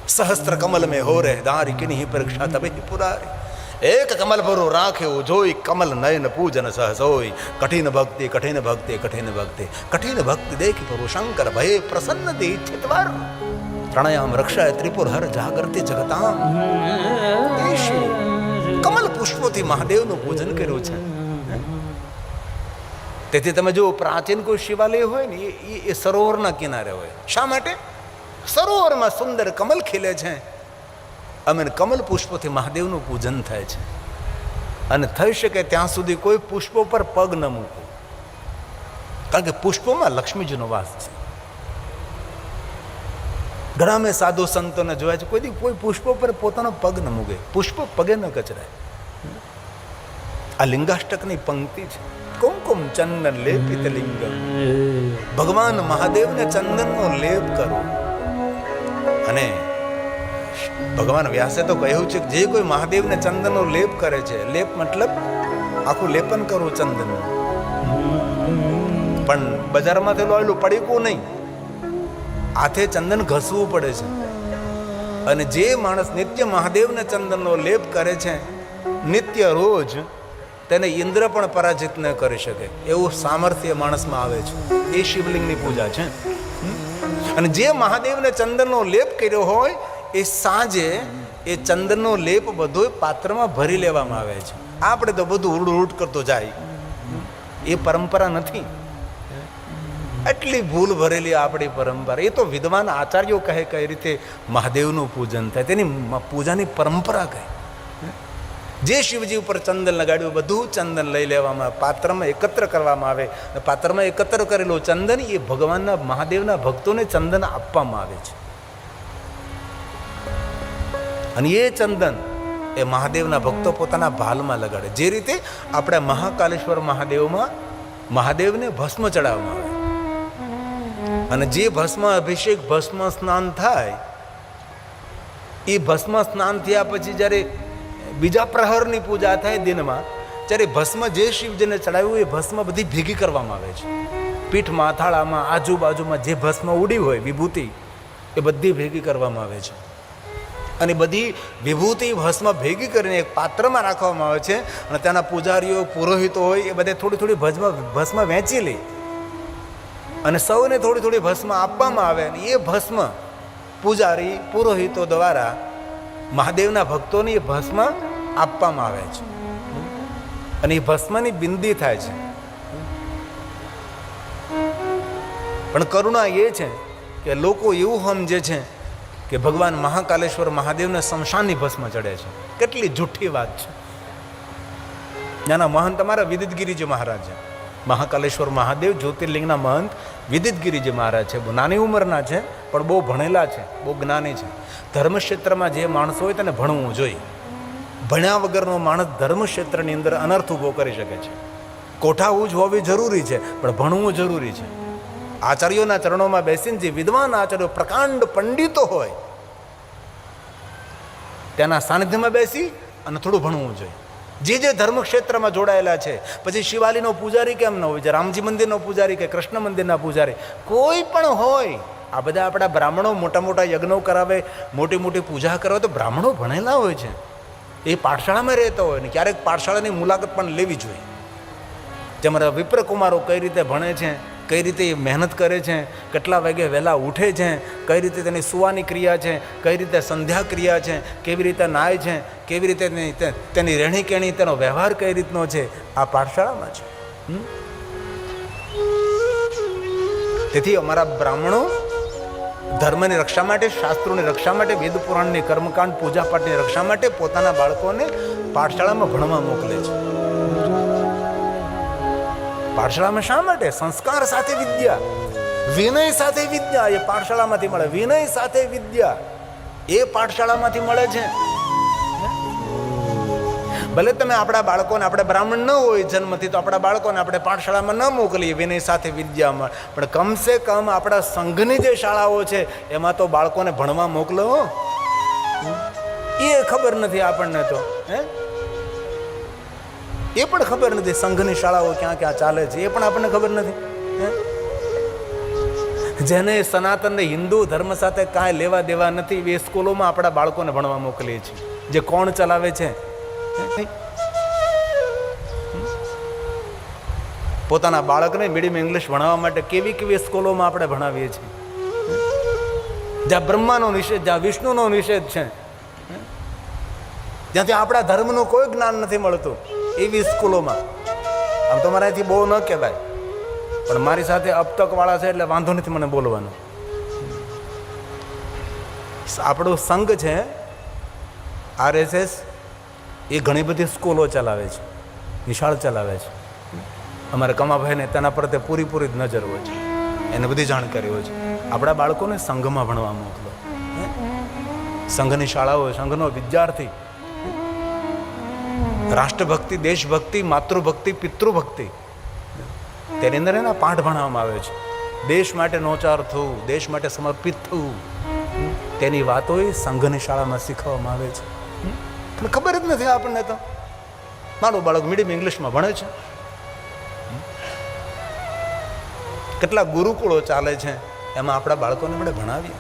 સહસ્ત્ર કમલ મેં હો રહે દારી કિની પરીક્ષા તબે પુરારી. એક કમલ ભરો રાખ્યો જોઈ કમલ નયન પૂજન સહસ હોય. કઠિન ભક્તિ કઠિન ભક્તિ કઠિન ભક્તિ કઠિન ભક્તિ દેખી પ્રભુ શંકર ભય પ્રસન્ન દી ચિતવાર. પ્રણયામ રક્ષાય ત્રિપુર હર જાગૃતિ જગતામ. કમલ પુષ્પોથી મહાદેવનું પૂજન કર્યું છે. તેથી તમે જો પ્રાચીન કોઈ શિવાલય હોય ને એ સરોવરના કિનારે હોય. શા માટે? સરોવરમાં સુંદર કમલ ખીલે છે અને કમલ પુષ્પોથી મહાદેવનું પૂજન થાય છે. અને થઈ શકે ત્યાં સુધી કોઈ પુષ્પો પર પગ ન મૂકો, કારણ કે પુષ્પોમાં લક્ષ્મીજીનો વાસ છે. ઘણા મેં સાધુ સંતોને જોયા છે, કોઈ પુષ્પો પર પોતાનો પગ ન મૂકે, પુષ્પો પગે ન કચરાય. આ લિંગાષ્ટકની પંક્તિ છે. કુમકુમ ચંદન લેપિત લિંગમ. ભગવાન મહાદેવને ચંદનનો લેપ કરો. અને ભગવાન વ્યાસે તો કહ્યું છે કે જે કોઈ મહાદેવને ચંદનનો લેપ કરે છે, લેપ મતલબ આખું લેપન કરવું ચંદનનું, પણ બજારમાંથી લોયેલું પડીકું નહીં, હાથે ચંદન ઘસવું પડે છે. અને જે માણસ નિત્ય મહાદેવને ચંદનનો લેપ કરે છે, નિત્ય રોજ, તેને ઇન્દ્ર પણ પરાજિત ન કરી શકે એવું સામર્થ્ય માણસમાં આવે છે. એ શિવલિંગની પૂજા છે. અને જે મહાદેવને ચંદનનો લેપ કર્યો હોય એ સાંજે એ ચંદનનો લેપ બધો પાત્રમાં ભરી લેવામાં આવે છે. આપણે તો બધું ઉડું કરતો જાય, એ પરંપરા નથી. એટલી ભૂલ ભરેલી આપણી પરંપરા. એ તો વિદ્વાન આચાર્યો કહે કઈ રીતે મહાદેવનું પૂજન થાય, તેની પૂજાની પરંપરા કહે. જે શિવજી ઉપર ચંદન લગાડ્યું બધું ચંદન લઈ લેવામાં, પાત્રમાં એકત્ર કરવામાં આવે. પાત્રમાં એકત્ર કરેલું ચંદન એ ભગવાનના મહાદેવના ભક્તોને ચંદન આપવામાં આવે છે. અને એ ચંદન એ મહાદેવના ભક્તો પોતાના ભાલમાં લગાડે. જે રીતે આપણે મહાકાલેશ્વર મહાદેવમાં મહાદેવને ભસ્મ ચડાવવામાં આવે, અને જે ભસ્મ અભિષેક ભસ્મ સ્નાન થાય, એ ભસ્મ સ્નાન થયા પછી જ્યારે બીજા પ્રહરની પૂજા થાય દિનમાં, ત્યારે ભસ્મ જે શિવજીને ચડાવ્યું એ ભસ્મ બધી ભેગી કરવામાં આવે છે. પીઠ માથાળામાં આજુબાજુમાં જે ભસ્મ ઉડી હોય વિભૂતિ, એ બધી ભેગી કરવામાં આવે છે. અને બધી વિભૂતિ ભસ્મ ભેગી કરીને એક પાત્રમાં રાખવામાં આવે છે. અને ત્યાંના પૂજારીઓ પુરોહિતો હોય એ બધે થોડી થોડી ભસ્મ વહેંચી લે અને સૌને થોડી થોડી ભસ્મ આપવામાં આવે. અને એ ભસ્મ પૂજારી પુરોહિતો દ્વારા મહાદેવના ભક્તોને એ ભસ્મ આપવામાં આવે છે. અને એ ભસ્મની બિંદી થાય છે. પણ કરુણા એ છે કે લોકો એવું સમજે છે કે ભગવાન મહાકાલેશ્વર મહાદેવને શમશાનની ભસ્મ ચડે છે. કેટલી જૂઠી વાત છે. ત્યાંના મહંત અમારા વિદિતગીરીજી મહારાજ છે. મહાકાલેશ્વર મહાદેવ જ્યોતિર્લિંગના મહંત વિદિતગીરીજી મહારાજ છે. નાની ઉંમરના છે, પણ બહુ ભણેલા છે, બહુ જ્ઞાની છે. ધર્મક્ષેત્રમાં જે માણસો હોય તેને ભણવું જોઈએ. ભણ્યા વગરનો માણસ ધર્મક્ષેત્રની અંદર અનર્થ ઊભો કરી શકે છે. કોઠાવું જ હોવી જરૂરી છે, પણ ભણવું જરૂરી છે. આચાર્યોના ચરણોમાં બેસીને જે વિદ્વાન આચાર્યો પ્રકાંડ પંડિતો હોય તેના સાનિધ્યમાં બેસી અને થોડું ભણવું જોઈએ. જે ધર્મક્ષેત્રમાં જોડાયેલા છે, પછી શિવાલીનો પૂજારી કેમ ન હોય, જે રામજી મંદિરનો પૂજારી કે કૃષ્ણ મંદિરના પૂજારી કોઈ પણ હોય, આ બધા આપણા બ્રાહ્મણો મોટા મોટા યજ્ઞો કરાવે, મોટી મોટી પૂજા કરાવે, તો બ્રાહ્મણો ભણેલા હોય છે. એ પાઠશાળામાં રહેતા હોય ને ક્યારેક પાઠશાળાની મુલાકાત પણ લેવી જોઈએ. જેમાં વિપ્રકુમારો કઈ રીતે ભણે છે, કઈ રીતે એ મહેનત કરે છે, કેટલા વાગે વહેલા ઉઠે છે, કઈ રીતે તેની સુવાની ક્રિયા છે, કઈ રીતે સંધ્યા ક્રિયા છે, કેવી રીતે નાય છે, કેવી રીતે તેની રહેણી કેણી, તેનો વ્યવહાર કઈ રીતનો છે, આ પાઠશાળામાં છે. તેથી અમારા બ્રાહ્મણો ધર્મની રક્ષા માટે, શાસ્ત્રોની રક્ષા માટે, વેદ પુરાણની કર્મકાંડ પૂજાપાઠની રક્ષા માટે પોતાના બાળકોને પાઠશાળામાં ભણવા મોકલે છે. પાઠશાળામાં શા માટે? સંસ્કાર સાથે વિદ્યા, વિનય સાથે વિદ્યા એ પાઠશાળામાંથી મળે. વિનય સાથે વિદ્યા એ પાઠશાળામાંથી મળે છે. ભલે તમે આપણા બાળકોને, આપણે બ્રાહ્મણ ન હોય જન્મથી, તો આપણા બાળકોને આપણે પાઠશાળામાં ન મોકલીએ વિનય સાથે વિદ્યામાં, પણ કમસે કમ આપણા સંઘની જે શાળાઓ છે એમાં તો બાળકોને ભણવા મોકલો. એ ખબર નથી આપણને તો, એ પણ ખબર નથી સંઘની શાળાઓ ક્યાં ક્યાં ચાલે છે, એ પણ આપણને ખબર નથી. જેને સનાતન હિન્દુ ધર્મ સાથે કાંઈ લેવા દેવા નથી, એ સ્કૂલોમાં આપણા બાળકોને ભણવા મોકલીએ છીએ. જે કોણ ચલાવે છે? પોતાના બાળકને મીડિયમ ઇંગ્લિશ ભણાવવા માટે કેવી કેવી સ્કૂલોમાં આપણે ભણાવીએ છીએ. જ્યાં બ્રહ્માનો નિષેધ, જ્યાં વિષ્ણુનો નિષેધ છે, જ્યાંથી આપણા ધર્મનું કોઈ જ્ઞાન નથી મળતું, એવી સ્કૂલોમાં. આમ તો મારાથી બહુ ન કહેવાય, પણ મારી સાથે અબતકવાળા છે એટલે વાંધો નથી મને બોલવાનો. આપણો સંઘ છે RSS, એ ઘણી બધી સ્કૂલો ચલાવે છે, નિશાળ ચલાવે છે. અમારે કમાભાઈને તેના પર તે પૂરી નજર હોય છે, એને બધી જાણકારી હોય છે. આપણા બાળકોને સંઘમાં ભણવા મોકલો. સંઘની શાળાઓ, સંઘનો વિદ્યાર્થી રાષ્ટ્રભક્તિ, દેશભક્તિ, માતૃભક્તિ, પિતૃભક્તિ, તેની અંદર એના પાઠ ભણાવવામાં આવે છે. દેશ માટે નોચાર થવું, દેશ માટે સમર્પિત થવું, તેની વાતો એ સંઘની શાળામાં શીખવવામાં આવે છે. પણ ખબર જ નથી આપણને. તો મારું બાળક મીડિયમ ઇંગ્લિશમાં ભણે છે. કેટલા ગુરુકુળો ચાલે છે, એમાં આપણા બાળકોને આપણે ભણાવીએ.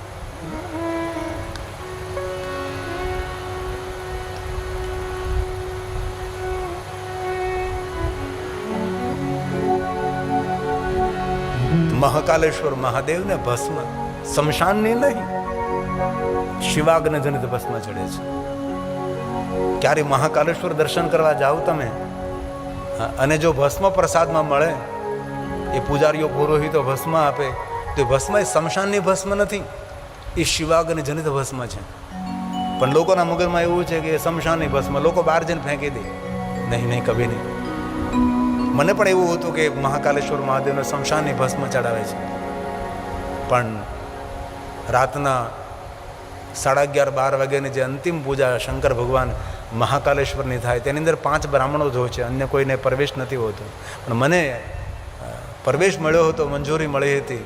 મહાકાલેશ્વર મહાદેવને ભસ્મ શમશાનની નહીં, શિવાગ્નિ જનિત ભસ્મ ચડે છે. ક્યારે મહાકાલેશ્વર દર્શન કરવા જાઓ તમે, અને જો ભસ્મ પ્રસાદમાં મળે, એ પૂજારીઓ પુરોહિતો ભસ્મ આપે, તો ભસ્મ એ શમશાનની ભસ્મ નથી, એ શિવાગ્નિ જનિત ભસ્મ છે. પણ લોકોના મગજમાં એવું છે કે શમશાનની ભસ્મ, લોકો બહાર જઈને ફેંકી દે. નહીં, કભી નહીં. મને પણ એવું હતું કે મહાકાલેશ્વર મહાદેવને શમશાનની ભસ્મ ચડાવે છે, પણ રાતના 11:30-12 વાગ્યાની જે અંતિમ પૂજા શંકર ભગવાન મહાકાલેશ્વરની થાય, તેની અંદર 5 બ્રાહ્મણો જ હોય છે, અન્ય કોઈને પ્રવેશ નથી હોતો. પણ મને પ્રવેશ મળ્યો હતો, મંજૂરી મળી હતી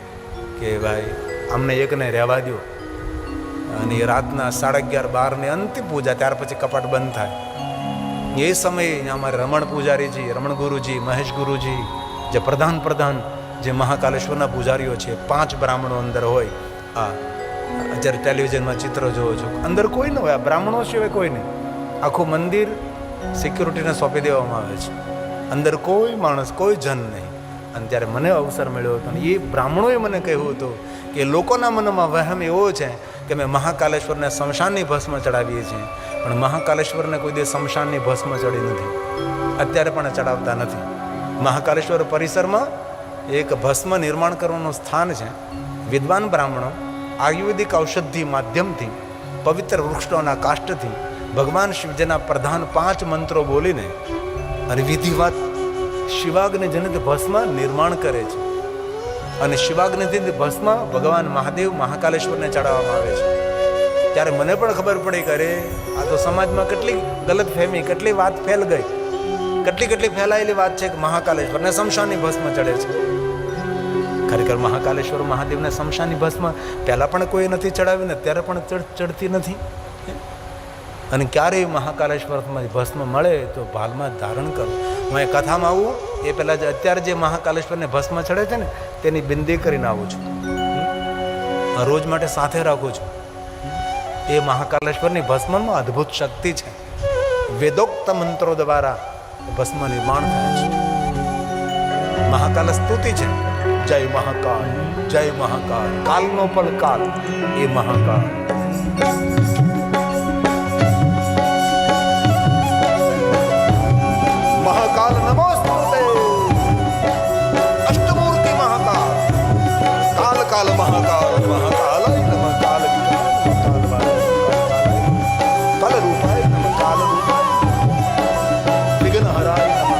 કે ભાઈ અમને એકને રહેવા દો. અને રાતના 11:30-12ની અંતિમ પૂજા, ત્યાર પછી કપાટ બંધ થાય. એ સમયે અમારે રમણ પૂજારીજી, રમણ ગુરુજી, મહેશ ગુરુજી, જે પ્રધાન જે મહાકાલેશ્વરના પૂજારીઓ છે, 5 બ્રાહ્મણો અંદર હોય. અત્યારે ટેલિવિઝનમાં ચિત્રો જોવો છો, અંદર કોઈ ન હોય, આ બ્રાહ્મણો સિવાય કોઈ નહીં. આખું મંદિર સિક્યુરિટીને સોંપી દેવામાં આવે છે, અંદર કોઈ માણસ, કોઈ જન નહીં. અને ત્યારે મને અવસર મળ્યો હતો, અને એ બ્રાહ્મણોએ મને કહ્યું હતું કે લોકોના મનમાં વહેમ એવો છે કે અમે મહાકાલેશ્વરને શમશાનની ભસ્મ ચડાવીએ છીએ, પણ મહાકાલેશ્વરને કોઈ દિવસ શમશાનની ભસ્મ ચડી નથી, અત્યારે પણ ચડાવતા નથી. મહાકાલેશ્વર પરિસરમાં એક ભસ્મ નિર્માણ કરવાનું સ્થાન છે. વિદ્વાન બ્રાહ્મણો આયુર્વેદિક ઔષધિ માધ્યમથી, પવિત્ર વૃક્ષોના કાષ્ઠથી ભગવાન શિવજીના પ્રધાન 5 મંત્રો બોલીને અને વિધિવત શિવાગ્નિ જનિત ભસ્મ નિર્માણ કરે છે. અને શિવાગ્નિ જનિત ભસ્મ ભગવાન મહાદેવ મહાકાલેશ્વરને ચડાવવામાં આવે છે. ત્યારે મને પણ ખબર પડી કે અરે, આ તો સમાજમાં કેટલી ગલત ફહેમી, કેટલી વાત ફેલ ગઈ, કેટલી ફેલાયેલી વાત છે કે મહાકાલેશ્વરને શમશાનની ભસ્મ ચડે છે. ખરેખર મહાકાલેશ્વર મહાદેવને શમશાનની ભસ્મ પહેલાં પણ કોઈ નથી ચડાવીને, અત્યારે પણ ચડતી નથી. અને ક્યારેય મહાકાલેશ્વરમાં ભસ્મ મળે તો ભાલમાં ધારણ કરો. હું એ કથામાં આવું એ પહેલાં અત્યારે જે મહાકાલેશ્વરને ભસ્મ ચડે છે ને, તેની બિંદી કરીને આવું છું. રોજ માટે સાથે રાખું છું. એ મહાકાલેશ્વરની ભસ્મમાં અદ્ભુત શક્તિ છે. વેદોક્ત મંત્રો દ્વારા ભસ્મ નિર્માણ થાય છે. મહાકાલ સ્તુતિ છે, જય મહાકાલ, જય મહાકાલ, કાલનો પણ કાલ એ મહાકાલ. મહાકાલ નમોસ્તુતે, અષ્ટમૂર્તિ મહાકાલ, કાલ કાલ મહાકાલ, મહાકાલ નમઃ, કાલ કાલ રૂપાય નમઃ, કાલ રૂપાય, વિઘ્ન હરાય નમઃ.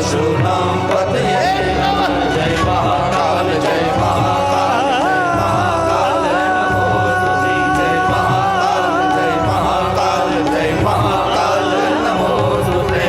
पशूनां पतये नमः जय महाकाल जय महाकाल जय महाकाल जय महाकाल नमोस्तुते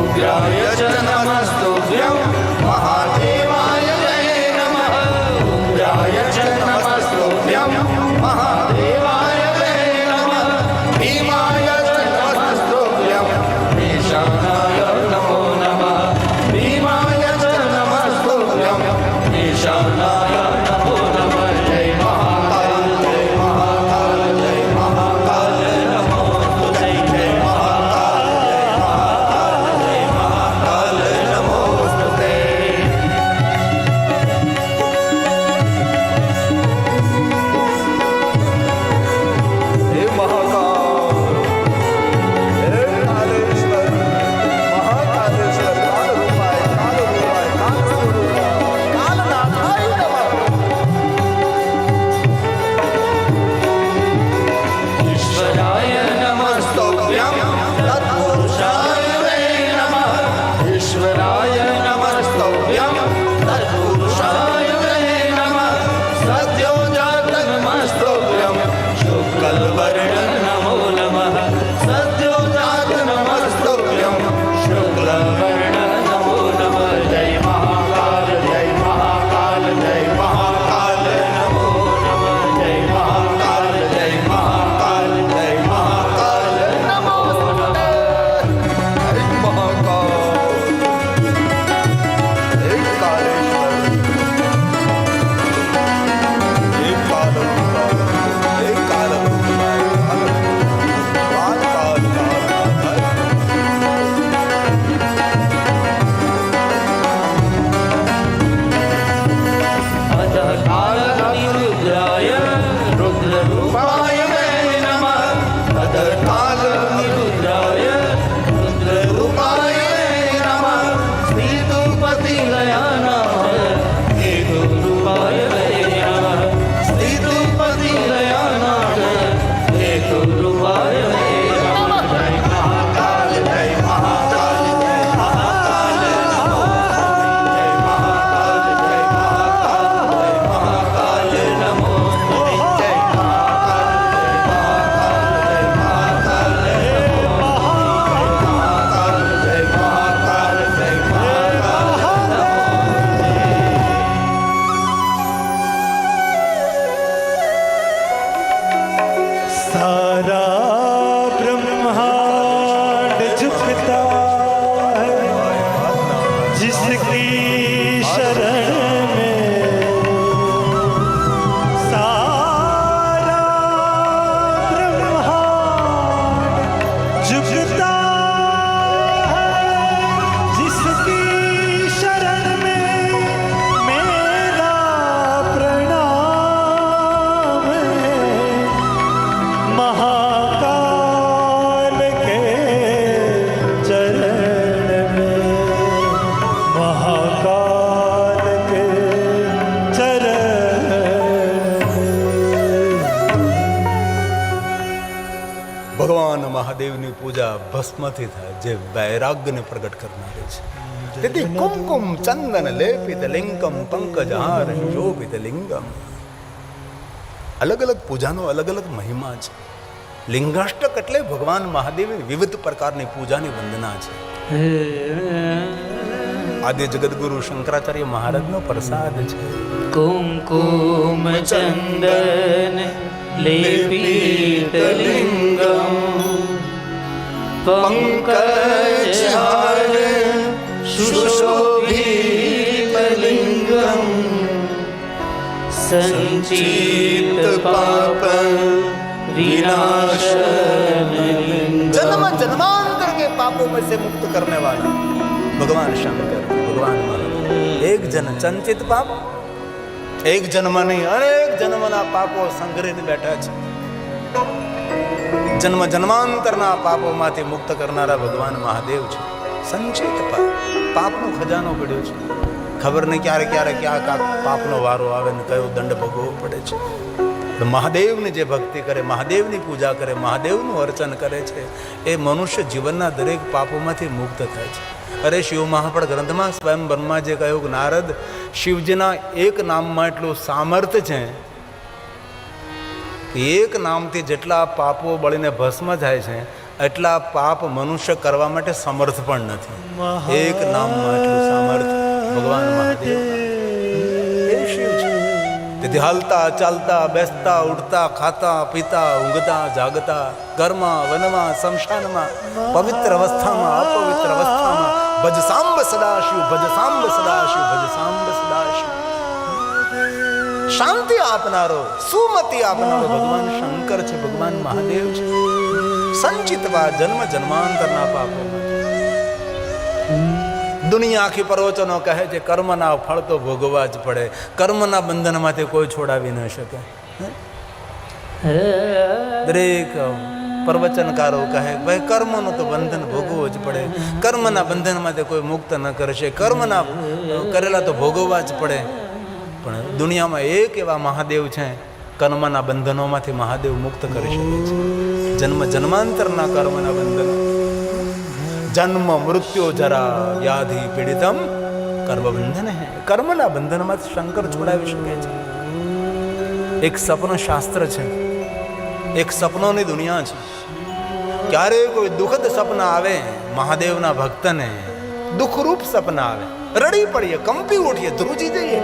उग्राय च नमस्तुभ्यं महादेवाय जय नमः उग्राय च नमस्तुभ्यं महादेवाय जय नमः भीमाय च नमस्तुभ्यं ईशानाय नमो नमः भीमाय च नमस्तुभ्यं ईशानाय नमो नमः जय महाकाल जय महाकाल जय महाकाल नमो जय जय महाकाल जय महाकाल नमोस्तुते हे महाकाल हे कालेश्वर महाकालेश्वर कालरूपाय कालरूपाय कालस्वरूपाय कालनाथाय नमः ईश्वराय नमस्तुभ्यं तत्पुरुषाय वै नमः ईश्वराय नमस्तुभ्यं तत्पुरुषाय वै नमः सद्योजातनमस्तुभ्यं शुक्लवर्णं नमो नमः सद्योजातनमस्तुभ्यं शुक्लवर्णं नमो नमः जय महाकाल जय महाकाल जय महाकाल नमो नमः जय महाकाल जय महाकाल जय महाकाल नमो नमः जय महाकाल हे कालेश्वर हे कालरूपाय हे कालरूपाय काल काल काल अतः कालनिरुद्राय रुद्ररूपाय वै नमः अतः कालनिरुद्राय रुद्ररूपाय वै नमः श्रीधूपतिलयानाय हेतुरूपाय वै नमः श्रीधूपतिलयानाय हेतुरूपाय वै नमः जय महाकाल जय महाकाल जय महाकाल नमो जय महाकाल जय महाकाल जय महाकाल नमो जय महाकाल जय महाकाल जय महाकाल जय महाकाल सारा ब्रह्मांड झुकता है जिसकी शरण में सारा ब्रह्मांड झुकता है जिसकी शरण में मेरा प्रणाम है महाकाल के चरण में महाकाल के चरण में ભગવાન મહાદેવની પૂજા ભસ્મથી થાય જે વૈરાગ્યને પ્રગટ કરનારી છે. તેથી કુમકુમ ચંદન લેપિત લિંગમ પંકજહાર શોભિત લિંગમ. અલગ અલગ પૂજાનો અલગ અલગ મહિમા છે. લિંગાષ્ટક એટલે ભગવાન મહાદેવની વિવિધ પ્રકારની પૂજાની વંદના છે. આદ્ય જગદગુરુ શંકરાચાર્ય મહારાજનો પ્રસાદ છે. कुमकुम चंदन लेपित लिंगम पंकजहार सुशोभित लिंगम संचित पाप विनाशन लिंगम जन्म जन्मांतर के पापों में से मुक्त करने वाला भगवान शंकर भगवान महादेव. एक जन संचित पाप એક જન્મ નહીં અનેક જન્મના પાપો સંગ્રહીને બેઠા છે. જન્મ જન્માંતરના પાપોમાંથી મુક્ત કરનારા ભગવાન મહાદેવ છે. સંચિત પાપનો ખજાનો પડ્યો છે. ખબર નહીં ક્યારે ક્યારે ક્યાં પાપનો વારો આવે ને કયો દંડ ભોગવવો પડે છે. તો મહાદેવની જે ભક્તિ કરે, મહાદેવની પૂજા કરે, મહાદેવનું અર્ચન કરે છે, એ મનુષ્ય જીવનના દરેક પાપોમાંથી મુક્ત થાય છે. અરે શિવ મહાપડ ગ્રંથમાં સ્વયં બ્રહ્માજીએ કહ્યું કે નારદ, શિવજીના એક નામમાં એટલું સામર્થ્ય છે, એક નામથી જેટલા પાપો બળીને ભસ્મ થાય છે એટલા પાપ મનુષ્ય કરવા માટે સમર્થ પણ નથી. એક નામમાં એટલું સામર્થ્ય ભગવાન મહાદેવ એ શિવ છે. તેથી હાલતા ચાલતા બેસતા ઉઠતા ખાતા પીતા ઊંઘતા જાગતા ઘરમાં વનમાં શમશાનમાં પવિત્ર અવસ્થામાં અપવિત્ર અવસ્થામાં ભજ સાંબ સદાશિવ, ભજ સાંબ સદાશિવ, ભજ સાંબ સદાશિવ. શાંતિ આપનારો, સુમતિ આપનારો ભગવાન શંકર છે, ભગવાન મહાદેવ છે. સંચિતવા જન્મ જન્માંતરના પાપો. દુનિયા આખી પ્રવચનો કહે છે કર્મના ફળ તો ભોગવવા જ પડે, કર્મના બંધનમાંથી કોઈ છોડાવી ન શકે. દરેક પ્રવચનકારો કહે ભાઈ કર્મનું તો બંધન ભોગવવું જ પડે, કર્મના બંધનમાંથી કોઈ મુક્ત ન કરશે, કર્મના કરેલા તો ભોગવવા જ પડે. પણ દુનિયામાં એક એવા મહાદેવ છે, કર્મના બંધનોમાંથી મહાદેવ મુક્ત કરી શકે છે. જન્મ જન્માંતરના કર્મના બંધન, જન્મ મૃત્યુ જરા વ્યાધિ પીડિતમ કર્મ બંધન હે. કર્મના બંધનમાંથી શંકર છોડાવી શકે છે. એક સપન શાસ્ત્ર છે, એક સપનોની દુનિયા છે. ક્યારે કોઈ દુઃખદ સપના આવે મહાદેવના ભક્તને, દુઃખરૂપ સપના આવે, રડી પડીએ, કંપી ઉઠીએ, ધ્રુજી જઈએ.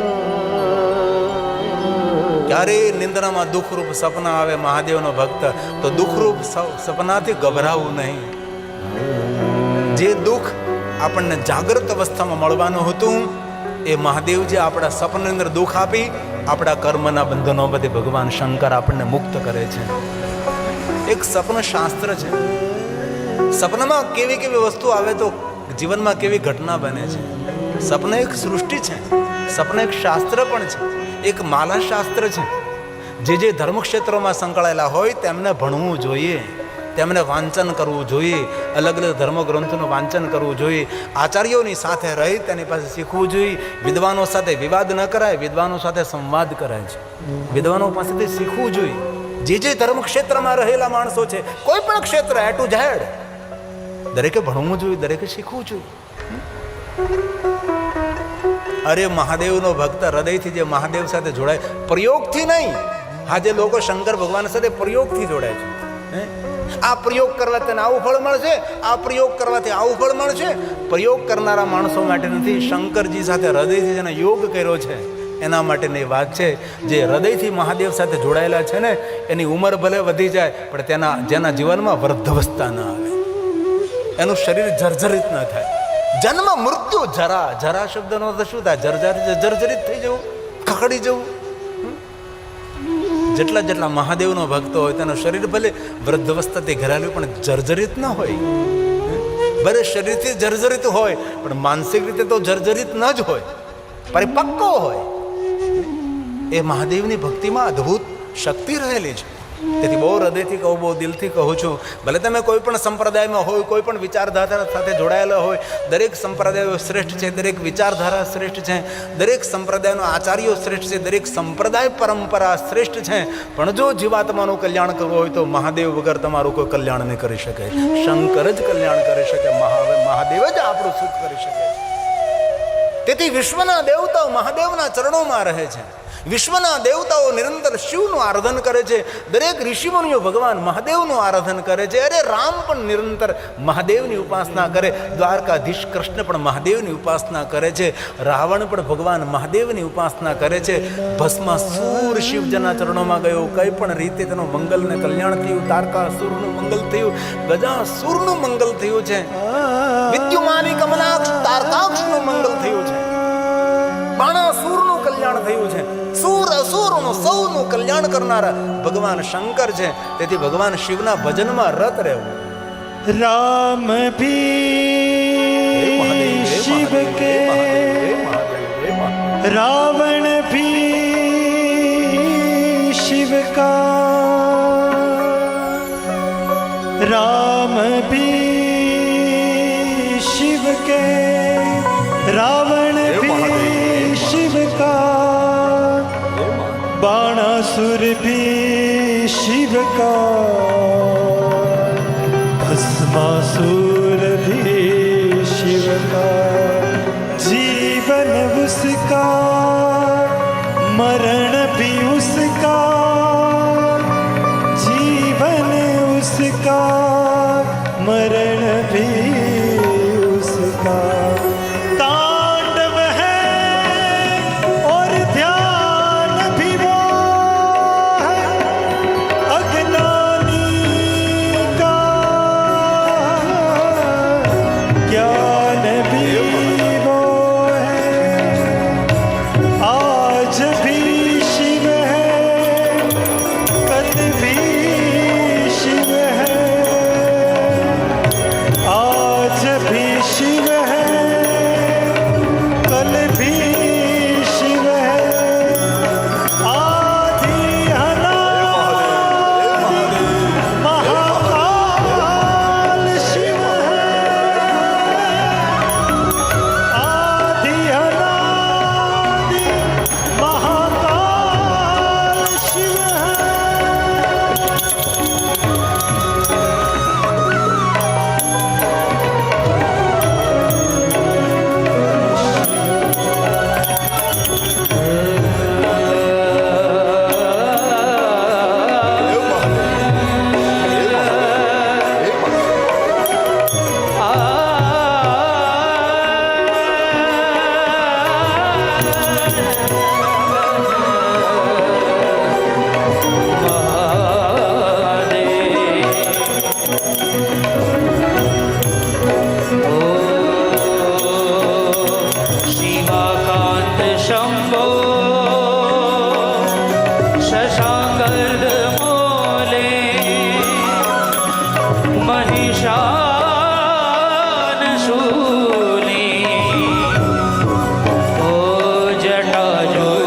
ક્યારે નિંદ્રામાં દુઃખરૂપ સપના આવે મહાદેવનો ભક્ત, તો દુઃખરૂપ સપનાથી ગભરાવું નહીં. જે દુઃખ આપણને જાગૃત અવસ્થામાં મળવાનું હતું એ મહાદેવજી આપણા સપનાની અંદર દુઃખ આપી આપણા કર્મના બંધનોમાંથી ભગવાન શંકર આપણને મુક્ત કરે છે. એક સપન શાસ્ત્ર છે. સપનામાં કેવી કેવી વસ્તુ આવે તો જીવનમાં કેવી ઘટના બને છે. સપન એક સૃષ્ટિ છે, સપન એક શાસ્ત્ર પણ છે, એક માલા શાસ્ત્ર છે. જે ધર્મક્ષેત્રોમાં સંકળાયેલા હોય તેમને ભણવું જોઈએ, તેમને વાંચન કરવું જોઈએ, અલગ અલગ ધર્મગ્રંથોનું વાંચન કરવું જોઈએ, આચાર્યોની સાથે રહી તેની પાસે શીખવું જોઈએ. વિદ્વાનો સાથે વિવાદ ન કરાય, વિદ્વાનો સાથે સંવાદ કરાય છે. વિદ્વાનો પાસેથી શીખવું જોઈએ. જે ધર્મક્ષેત્રમાં રહેલા માણસો છે, કોઈ પણ ક્ષેત્ર એ ટુ ઝેડ, દરેકે ભણવું જોઈએ, દરેકે શીખવું જોઈએ. અરે મહાદેવનો ભક્ત હૃદયથી જે મહાદેવ સાથે જોડાય, પ્રયોગથી નહીં. આજે લોકો શંકર ભગવાન સાથે પ્રયોગથી જોડાય છે. આ પ્રયોગ કરવાથી આવું ફળ મળશે, આ પ્રયોગ કરવાથી આવું ફળ મળશે. પ્રયોગ કરનારા માણસો માટે નથી, શંકરજી સાથે હૃદયથી જેને યોગ કર્યો છે એના માટેની વાત છે. જે હૃદયથી મહાદેવ સાથે જોડાયેલા છે ને, એની ઉંમર ભલે વધી જાય પણ જેના જીવનમાં વૃદ્ધાવસ્થા ન આવે, એનું શરીર જર્જરિત ન થાય. જન્મ મૃત્યુ જરા, જરા શબ્દનો અર્થ શું થાય? જર્જરિત થઈ જવું, ખખડી જવું. જેટલા મહાદેવનો ભક્ત હોય તેનું શરીર ભલે વૃદ્ધાવસ્થાથી ઘેરાયેલું પણ જર્જરિત ન હોય. ભલે શરીરથી જર્જરિત હોય પણ માનસિક રીતે તો જર્જરિત ન જ હોય, પરિપક્વ હોય. એ મહાદેવની ભક્તિમાં અદ્ભુત શક્તિ રહેલી છે. તેથી બહુ હૃદયથી કહું, બહુ દિલથી કહું છું, ભલે તમે કોઈ પણ સંપ્રદાયમાં હોય, કોઈ પણ વિચારધારા સાથે જોડાયેલા હોય, દરેક સંપ્રદાયો શ્રેષ્ઠ છે, દરેક વિચારધારા શ્રેષ્ઠ છે, દરેક સંપ્રદાયનો આચાર્યો શ્રેષ્ઠ છે, દરેક સંપ્રદાય પરંપરા શ્રેષ્ઠ છે. પણ જો જીવાત્માનું કલ્યાણ કરવું હોય તો મહાદેવ વગર તમારું કોઈ કલ્યાણ નહીં કરી શકે. શંકર જ કલ્યાણ કરી શકે, મહાદેવ જ આપણું સુખ કરી શકે. તેથી વિશ્વના દેવતાઓ મહાદેવના ચરણોમાં રહે છે. વિશ્વના દેવતાઓ નિરંતર શિવનું આરાધન કરે છે. દરેક ઋષિમુનિઓ ભગવાન મહાદેવનું આરાધન કરે છે. અરે રામ પણ નિરંતર મહાદેવની ઉપાસના કરે, દ્વારકાધીશ કૃષ્ણ પણ મહાદેવની ઉપાસના કરે છે, રાવણ પણ ભગવાન મહાદેવની ઉપાસના કરે છે. ભસ્માસુર શિવજીના ચરણોમાં ગયો, કઈ પણ રીતે તેનું મંગલ ને કલ્યાણ થયું. તારકાસુરનું મંગલ થયું, ગજાસુરનું મંગલ થયું છે, વિદ્યુમાની કમલાક્ષ તારકાક્ષનું મંગલ થયું છે, બાણાસુરનું કલ્યાણ થયું છે. સુર અસુરનું સૌનું કલ્યાણ કરનારા ભગવાન શંકર છે. તેથી ભગવાન શિવના ભજનમાં રત રહેવું. राम भी शिव के, रावण भी शिव का, राम भी शिव के, रावण भी शिव का, बाणासुर भी शिव का, भस्मासुर भी शिव का, जीवन उसका मरण भी उसका, जीवन उसका मरण भी उसका, तांडव है और ध्यान भी वो है अज्ञानी का, ज्ञान भी वो है, आज भी शिव है, कल भी शिव है, आज भी शिव है, कल भी शिव है, आदि अनादि महाकाल शिव है, आदि अनादि महाकाल शिव है। शिवाकान्त शम्भो शशाङ्कर्दमूले महिषानशूले ओ जटाजूटधारी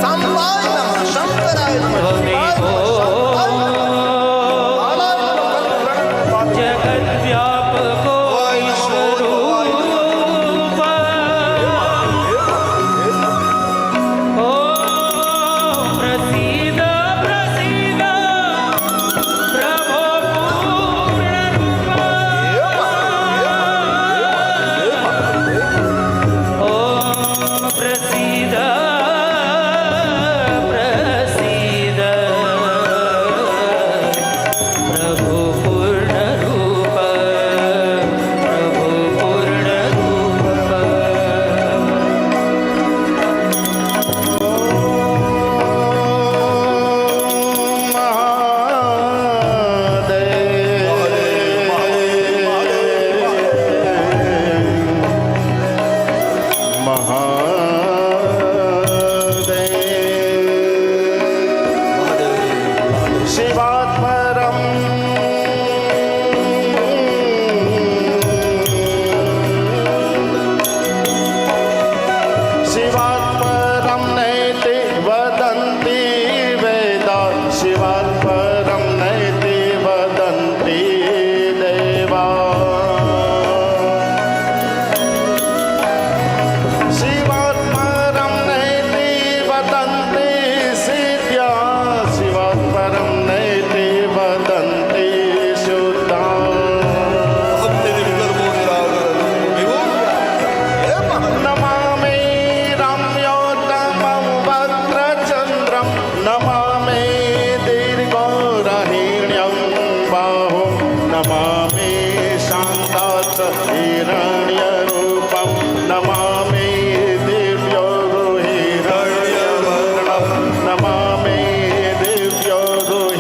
सांबाय नमः शंकराय त्वमेव जगद्व्यापको ईश्वरूप ॐ प्रसीद प्रसीद प्रभो पूर्णरूप ॐ प्रसीद प्रसीद प्रभो पूर्णरूप प्रभो पूर्णरूप शिवात्मरम् शिवात्मरं नैति वदन्ति वेदा, शिवात्मरं नैति वदन्ति देवा, शिवात्मरं नैति वदन्ति सिद्ध्या, शिवात्मरं नैति वदन्ति शुद्धा, नमामि रम्योत्तमं वक्रचन्द्रं, नमामि दीर्घोरहिण्यं बाहुं, नमामि शान्तात् हिरण्यरूपं, नमामि दिव्योरुहिरण्यवर्णं, नमामि दिव्योरुहिरण्यवर्णम्।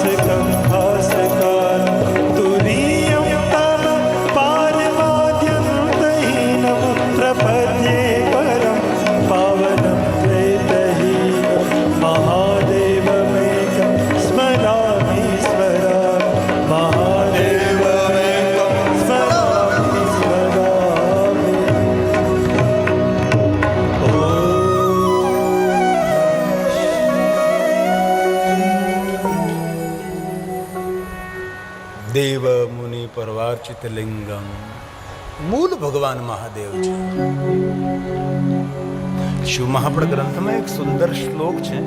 भास्कं तुरीयं तव पारमाद्यन्तहीनं प्रपद्ये परं पावनं प्रेतहीनं महादेवमेकं स्मरामि महादेवमेकं स्मरामि દેવ મુનિ પરવાર્ચિત લિંગમ. મૂળ ભગવાન મહાદેવ છે. શિવ મહાપડ ગ્રંથમાં એક સુંદર શ્લોક છે.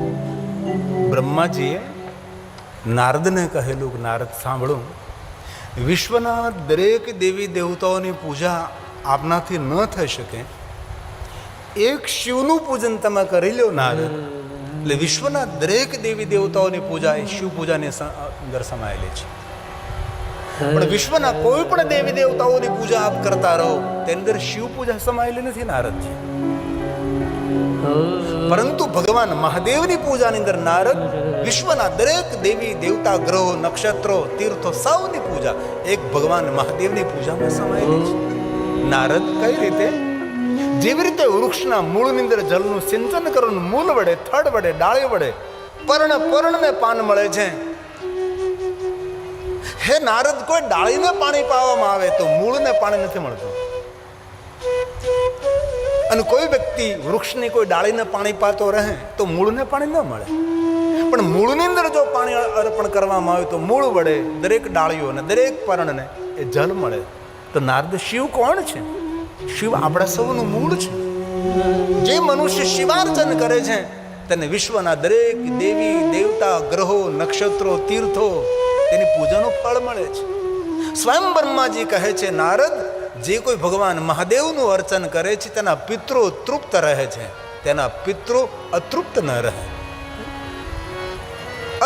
બ્રહ્માજીએ નારદને કહેલું કે નારદ સાંભળું, વિશ્વના દરેક દેવી દેવતાઓની પૂજા આપનાથી ન થઈ શકે, એક શિવનું પૂજન તમે કરી લો નારદ, એટલે વિશ્વના દરેક દેવી દેવતાઓની પૂજા એ શિવ પૂજાની અંદર સમાયેલી છે. પણ વિશ્વના કોઈ પણ દેવી દેવતાઓની પૂજા આપ કરતા રહો, તેની અંદર શિવ પૂજા સમાયેલી નથી નારદજી. પરંતુ ભગવાન મહાદેવની પૂજાની અંદર નારદ વિશ્વના દરેક દેવી દેવતા, ગ્રહો, નક્ષત્રો, તીર્થો સૌની પૂજા એક ભગવાન મહાદેવની પૂજામાં સમાયેલી છે. નારદ કઈ રીતે? જેવી રીતે વૃક્ષના મૂળની અંદર જળનું સિંચન કરવાનું મૂળ વડે, થડ વડે, ડાળી વડે પર્ણને પાન મળે છે. હે નારદ, કોઈ ડાળીને પાણી પાવામાં આવે તો મૂળને પાણી નથી મળતું. અને કોઈ વ્યક્તિ વૃક્ષની કોઈ ડાળીને પાણી પાતો રહે તો મૂળને પાણી ન મળે. પણ મૂળની અંદર જો પાણી અર્પણ કરવામાં આવે તો મૂળ વડે દરેક ડાળીઓને, દરેક પર્ણને એ જલ મળે. તો નારદ, શિવ કોણ છે? શિવ આપણા સૌનું મૂળ છે. જે મનુષ્ય શિવાર્ચન કરે છે તેને વિશ્વના દરેક દેવી દેવતા, ગ્રહો, નક્ષત્રો, તીર્થો તેની પૂજાનું ફળ મળે છે. સ્વયં બ્રહ્માજી કહે છે, નારદ, જે કોઈ ભગવાન મહાદેવનું અર્ચન કરે છે તેના પિતૃ તૃપ્ત રહે છે, તેના પિતૃ અતૃપ્ત ન રહે.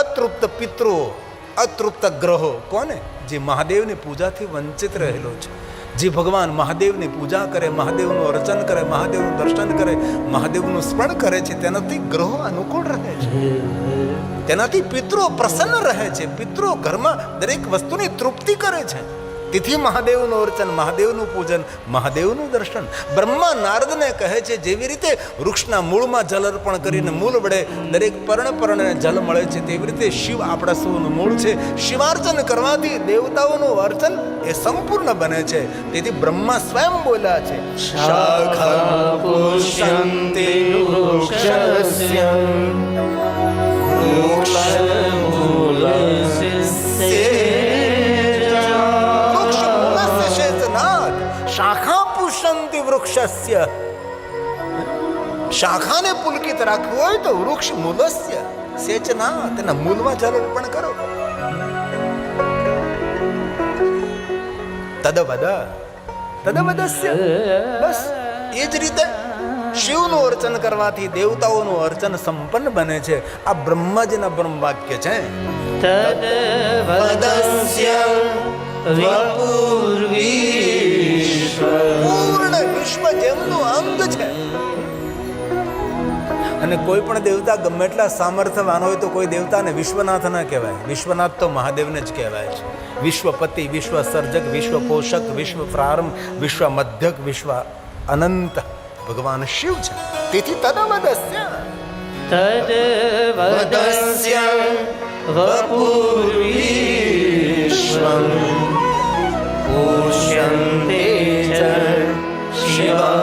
અતૃપ્ત પિતૃઓ, અતૃપ્ત ગ્રહો કોને? જે મહાદેવની પૂજાથી વંચિત રહેલો છે. જે ભગવાન મહાદેવની પૂજા કરે, મહાદેવનું અર્ચન કરે, મહાદેવનું દર્શન કરે, મહાદેવનું સ્મરણ કરે છે, તેનાથી ગ્રહો અનુકૂળ રહે છે, તેનાથી પિતૃઓ પ્રસન્ન રહે છે, પિતૃઓ ઘરમાં દરેક વસ્તુની તૃપ્તિ કરે છે. તેથી મહાદેવનું અર્ચન, મહાદેવનું પૂજન, મહાદેવનું દર્શન. બ્રહ્મા નારદને કહે છે, જેવી રીતે વૃક્ષના મૂળમાં જલ અર્પણ કરીને મૂળ વડે દરેક પર્ણને જલ મળે છે, તેવી રીતે શિવ આપણા સૌનું મૂળ છે. શિવાર્ચન કરવાથી દેવતાઓનું અર્ચન એ સંપૂર્ણ બને છે. તેથી બ્રહ્મા સ્વયં બોલ્યા છે, શાખા પુષ્યન્તિ વૃક્ષસ્ય શાખા પુષ્યન્તિ વૃક્ષસ્ય. શાખાને પુલકિત રાખવું હોય તો વૃક્ષ મૂલસ્ય સેચના, તેના મૂળમાં જલ અર્પણ કરો. તદવદસ્ય. બસ એ જ રીતે શિવનું અર્ચન કરવાથી દેવતાઓનું અર્ચન સંપન્ન બને છે. આ બ્રહ્માજીના બ્રહ્મ વાક્ય છે. તદવદસ્ય પૂર્ણ વિશ્વ જેમનું અંગ છે. અને કોઈ પણ દેવતા ગમે એટલા સામર્થ્યવાન હોય તો કોઈ દેવતાને વિશ્વનાથ ના કહેવાય. વિશ્વનાથ તો મહાદેવને જ કહેવાય છે. વિશ્વપતિ, વિશ્વ સર્જક, વિશ્વ પોષક, વિશ્વ પ્રારંભ, વિશ્વ મધ્યક, વિશ્વ અનંત ભગવાન શિવ છે. તેથી તદવદસ્ય વપુર્વિશ્વં પુષ્યન્તે ચ શિવા